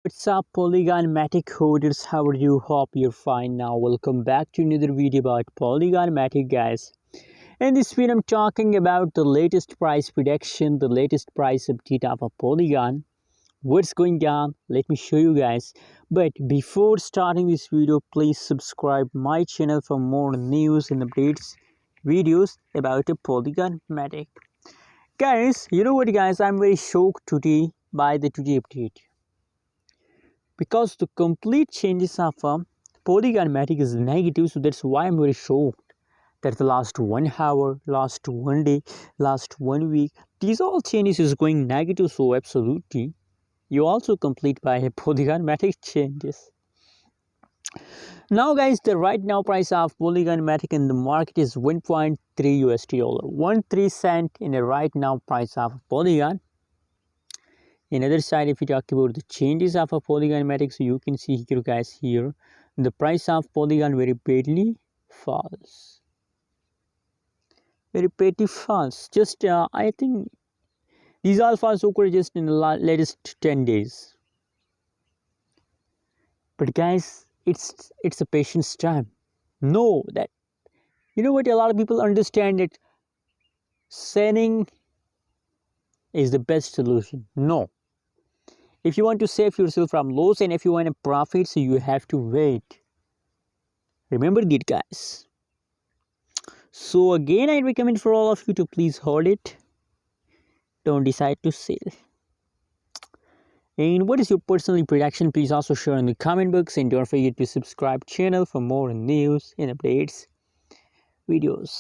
What's up, Polygon Matic holders? How are you? Hope you're fine now. Welcome back to another video about Polygon Matic, guys. In this video, I'm talking about the latest price prediction, the latest price update of a Polygon. What's going on? Let me show you guys. But before starting this video, please subscribe my channel for more news and updates videos about a Polygon Matic. Guys, you know what, guys? I'm very shocked today by the today update, because the complete changes of Polygon Matic is negative. So that's why I'm very shocked that the last 1 hour, last 1 day, last 1 week, these all changes is going negative. So absolutely, you also complete by a Polygon Matic changes. Now guys, the right now price of Polygon Matic in the market is 1.3 USD dollar, 13 cent in the right now price of Polygon. In other side, if we talk about the changes of a Polygon Matic, so you can see here, guys, here the price of Polygon very badly falls, very badly falls. Just I think these all falls occur just in the latest 10 days. But guys, it's a patience time. Know that, you know what, a lot of people understand that selling is the best solution. No. If you want to save yourself from loss and if you want a profit, so you have to wait. Remember that, guys. So again, I recommend for all of you to please hold it. Don't decide to sell. And what is your personal prediction? Please also share in the comment box, and don't forget to subscribe channel for more news and updates videos.